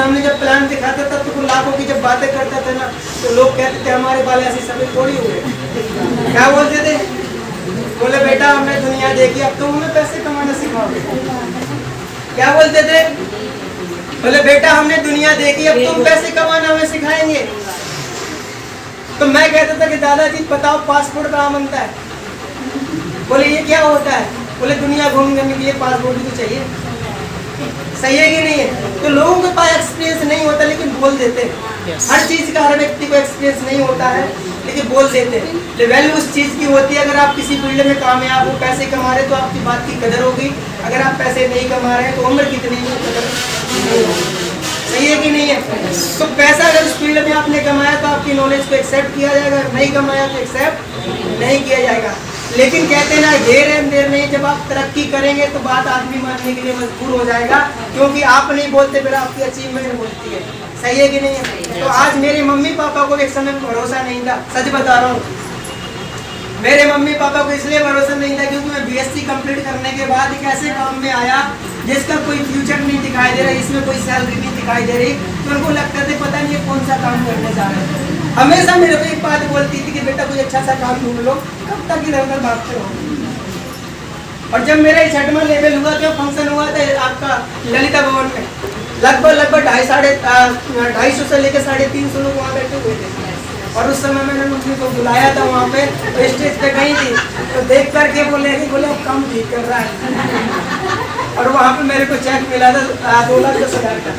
सामने जब प्लान दिखाता था तो लाखों की जब बातें करता था ना, तो लोग कहते थे हमारे बाल ऐसे सफेद थोड़ी हुए। क्या बोलते थे? बोले बेटा हमने दुनिया देखी, अब तुम हमें पैसे कमाना सिखाओगे। क्या बोलते थे? बोले बेटा हमने दुनिया देखी, अब तुम पैसे कमाना हमें सिखाएंगे। तो मैं कहता था कि दादाजी बताओ पासपोर्ट कहाँ बनता है? बोले ये क्या होता है? बोले दुनिया घूमने के लिए पासपोर्ट भी तो चाहिए। सही है कि नहीं है? तो लोगों के पास एक्सपीरियंस नहीं होता लेकिन बोल देते हैं। हर चीज का हर व्यक्ति को एक्सपीरियंस नहीं होता है लेकिन बोल देते हैं। वैल्यू उस चीज की होती है, अगर आप किसी फील्ड में कामयाब हो, पैसे कमा रहे तो आपकी बात की कदर होगी। अगर आप पैसे नहीं कमा रहे हैं तो उम्र कितनी है कदर नहीं होगी। सही है कि नहीं है? तो पैसा अगर उस फील्ड में आपने कमाया तो आपकी नॉलेज को एक्सेप्ट किया जाएगा, नहीं कमाया तो एक्सेप्ट नहीं किया जाएगा। लेकिन कहते हैं ना देर है देर नहीं, जब आप तरक्की करेंगे तो बात आदमी मानने के लिए मजबूर हो जाएगा, क्योंकि आप नहीं बोलते फिर आपकी अचीवमेंट बोलती है। सही है कि नहीं है? तो आज मेरे मम्मी पापा को एक समय भरोसा नहीं था, सच बता रहा हूँ। मेरे मम्मी पापा को इसलिए भरोसा नहीं था क्योंकि मैं बीएससी कंप्लीट करने के बाद एक ऐसे काम में आया जिसका कोई फ्यूचर नहीं दिखाई दे रहा, इसमें कोई सैलरी नहीं दिखाई दे रही। तो उनको लगता था पता नहीं कौन सा काम करने जा रहे हैं। हमेशा मेरे को एक बात बोलती थी कि बेटा कोई अच्छा सा काम ढूंढ लो, कब तक इधर उधर भागते हो। और जब मेरा 6वां लेवल हुआ तो फंक्शन हुआ था आपका ललिता भवन में, लगभग 250 से लेकर 350 लोग वहाँ बैठे हुए थे। और उस समय मैंने मम्मी को बुलाया था वहाँ पे, तो स्टेज पे गई थी तो देख करके बोले अब काम ठीक कर रहा है। और वहाँ पे मेरे को चेक मिला था 2,10,000 का।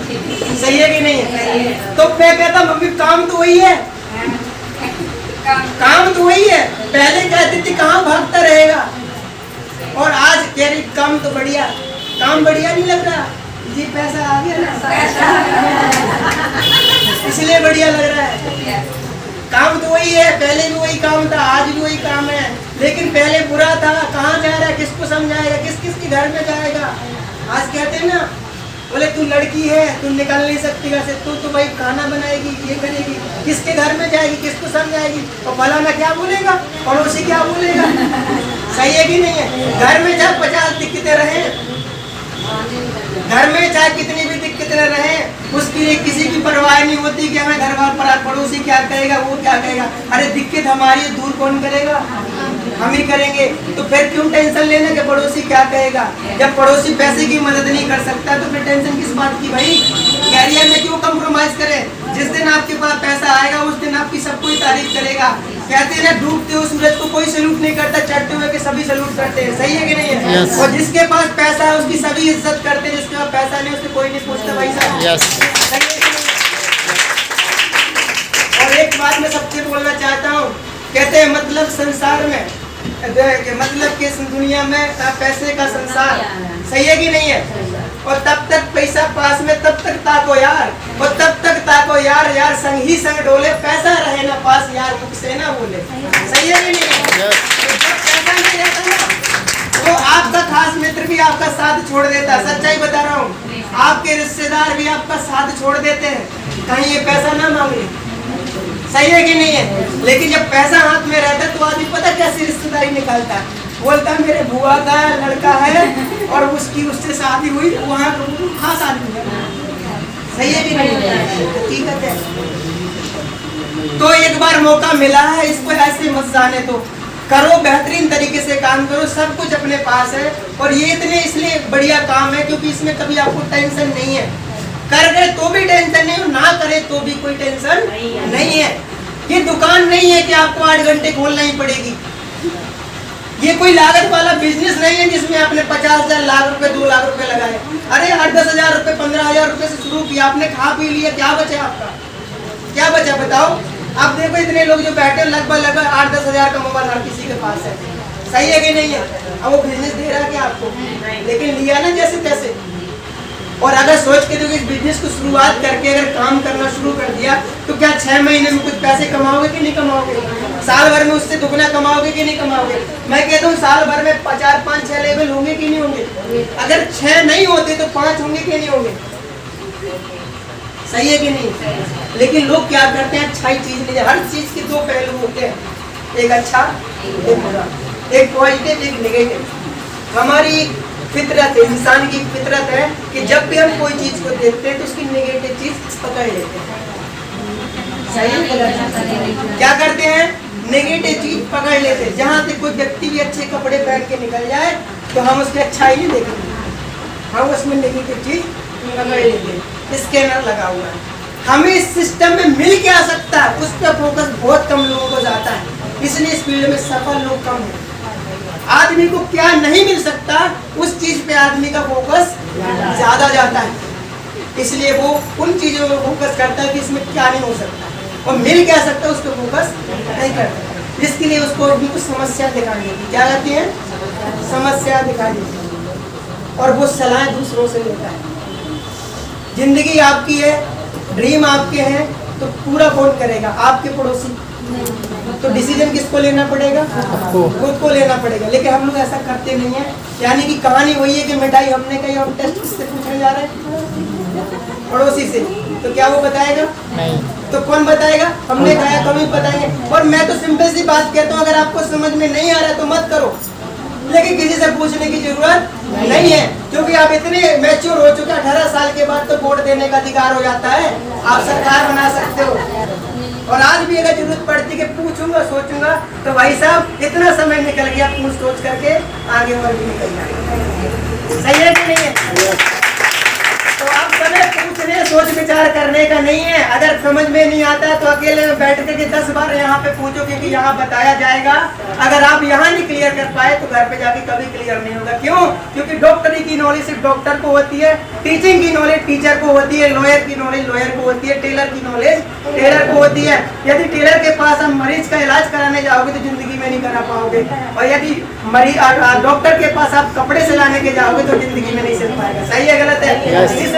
सही है कि नहीं है? तो मैं कहता मम्मी काम तो वही है, काम तो वही है। पहले कहती थी कहाँ भागता रहेगा, और आज कह रही काम तो बढ़िया। काम बढ़िया नहीं लग रहा जी, पैसा आ गया ना इसलिए बढ़िया लग रहा है। काम तो वही है, पहले भी वही काम था, आज भी वही काम है, लेकिन पहले बुरा था। कहाँ जा रहा है, किसको समझाएगा, किस किस के घर में जाएगा। आज कहते हैं ना, बोले तू लड़की है, तू निकल नहीं सकती घर से, तू तो भाई खाना बनाएगी, ये करेगी, किसके घर में जाएगी, किसको समझाएगी। और फलाना क्या बोलेगा, पड़ोसी क्या बोलेगा। सही है कि नहीं है? घर में चाहे 50 दिक्कतें रहे, घर में चाहे कितनी भी दिक्कतें रहे, उसकी लिए किसी की परवाह नहीं होती कि हमें घर वाला पड़ोसी क्या कहेगा, वो क्या कहेगा। अरे दिक्कत हमारी दूर कौन करेगा, हम ही करेंगे। तो फिर क्यों टेंशन लेना कि पड़ोसी क्या कहेगा। जब पड़ोसी पैसे की मदद नहीं कर सकता तो फिर टेंशन किस बात की भाई। कैरियर में क्यों कम्प्रोमाइज करें। जिस दिन आपके पास पैसा आएगा उस दिन आपकी सब कोई तारीफ करेगा। कहते हैं ना डूबते हुए सूरज को कोई सैल्यूट नहीं करता, चढ़ते हुए के सभी सैल्यूट करते हैं। सही है कि नहीं है? yes. और जिसके पास पैसा है उसकी सभी इज्जत करते हैं, जिसके पास पैसा नहीं उससे कोई नहीं पूछता भाई साहब। yes. सही है कि नहीं? और एक बात मैं सबसे बोलना चाहता हूँ, कहते हैं मतलब संसार में, मतलब कि दुनिया में पैसे का संसार। सही है कि नहीं है? और तब तक पैसा पास में तब तक ताको यार, और तब तक ताको यार, यार संग ही संग डोले, पैसा रहे ना पास यार मुख से ना बोले। सही है कि नहीं है? तो जब पैसा नहीं रहता ना तो आपका खास मित्र भी आपका साथ छोड़ देता है। सच्चाई बता रहा हूँ, आपके रिश्तेदार भी आपका साथ छोड़ देते हैं, कहीं ये पैसा ना मांगे। सही है कि नहीं है? लेकिन जब पैसा हाथ में रहता है तो आदमी पता कैसी रिश्तेदारी निकालता है, बोलता है मेरे बुआ का लड़का है और उससे शादी हुई, वहाँ खास आदमी है। सही है कि नहीं? हकीकत है। तो एक बार मौका मिला है, इसको ऐसे मत जाने दो, करो बेहतरीन तरीके से काम करो, सब कुछ अपने पास है। और ये इतने इसलिए बढ़िया काम है क्योंकि इसमें कभी आपको टेंशन नहीं है, कर गए तो भी टेंशन नहीं, ना करे तो भी कोई टेंशन नहीं है। ये दुकान नहीं है कि आपको 8 घंटे खोलना ही पड़ेगी। ये कोई लागत वाला बिजनेस नहीं है जिसमें आपने 50,000 लाख रुपए 2 लाख रुपए लगाए। अरे 8-10 हजार रुपए 15,000 रुपए से शुरू किया, आपने खा पी लिया, क्या बचा आपका, क्या बचा बताओ। आप देखो इतने लोग जो बैठे लगभग 8-10 हजार का मोबाइल हर किसी के पास है। सही है कि नहीं है? अब वो बिजनेस दे रहा है क्या आपको, लेकिन लिया ना जैसे तैसे। और अगर सोच के देखो इस बिजनेस को शुरुआत करके अगर काम करना शुरू कर दिया तो क्या 6 महीने में कुछ पैसे कमाओगे कि नहीं कमाओगे, साल भर में उससे दुगना कमाओगे कि नहीं कमाओगे। मैं कहता हूँ साल भर में 4, 5, 6 लेवल होंगे कि नहीं होंगे। अगर 6 नहीं होते तो 5 होंगे कि नहीं होंगे। सही है कि नहीं? लेकिन लोग क्या करते हैं, अच्छाई चीज नहीं, हर चीज के 2 पहलू होते हैं, एक अच्छा एक बुरा, एक पॉजिटिव एक नेगेटिव। हमारी फितरत है, इंसान की फितरत है कि जब भी हम कोई चीज को देखते हैं तो उसकी नेगेटिव चीज पकड़ लेते हैं। सही है गलत? क्या करते हैं? नेगेटिव चीज पकड़ लेते हैं। जहाँ से कोई व्यक्ति भी अच्छे कपड़े पहन के निकल जाए तो हम उसकी अच्छाई नहीं देखेंगे, हम उसमें नेगेटिव चीज पकड़ लेते हैं। स्कैनर लगा हुआ है, हमें इस सिस्टम में मिल क्या सकता है उस पर फोकस बहुत कम लोगों को जाता है, इसलिए इस फील्ड में सफल लोग कम हैं। आदमी को क्या नहीं मिल सकता उस चीज पे आदमी का फोकस ज्यादा जाता है, इसलिए वो उन चीजों पर फोकस करता है कि इसमें क्या नहीं हो सकता और मिल क्या सकता है उस पर फोकस नहीं करता। इसके लिए उसको कुछ समस्या दिखाई देती, क्या कहती है? समस्या दिखाई देती है और वो सलाह दूसरों से लेता है। जिंदगी आपकी है, ड्रीम आपके हैं, तो पूरा कौन करेगा? आपके पड़ोसी। तो डिसीजन किसको लेना पड़ेगा? खुद को लेना पड़ेगा। लेकिन हम लोग ऐसा करते नहीं है। यानी कि कहानी वही है कि मिठाई हमने कही, हम टेस्ट किससे पूछने जा रहे हैं? पड़ोसी से। तो क्या वो बताएगा? नहीं। तो कौन बताएगा? हमने कहा तो हम ही बताएंगे। और मैं तो सिंपल सी बात कहता हूँ, अगर आपको समझ में नहीं आ रहा तो मत करो, लेकिन किसी से पूछने की जरूरत नहीं है, क्योंकि आप इतने मैच्योर हो चुके हैं। 18 साल के बाद तो वोट देने का अधिकार हो जाता है, आप सरकार बना सकते हो। और आज भी अगर जरूरत पड़ती कि पूछूंगा सोचूंगा तो भाई साहब इतना समय निकल गया पूछ सोच करके, आगे और भी निकल जाएगा। सही है कि नहीं है? तो आप समय पूछने सोच विचार करने का नहीं है। अगर समझ में नहीं आता तो अकेले में बैठ के 10 बार यहाँ पे पूछो, क्योंकि यहाँ बताया जाएगा। अगर आप यहाँ नहीं क्लियर कर पाए तो घर पे जाके कभी क्लियर नहीं होगा। क्यों? क्योंकि डॉक्टरी की नॉलेज सिर्फ डॉक्टर को होती है, टीचिंग की नॉलेज टीचर को होती है, लॉयर की नॉलेज लॉयर को होती है, टेलर की नॉलेज टेलर को होती है। यदि टेलर के पास आप मरीज का इलाज कराने जाओगे तो जिंदगी में नहीं करा पाओगे, और यदि डॉक्टर के पास आप कपड़े सिलाने के जाओगे तो जिंदगी में नहीं सिल पाएगा। सही है गलत है?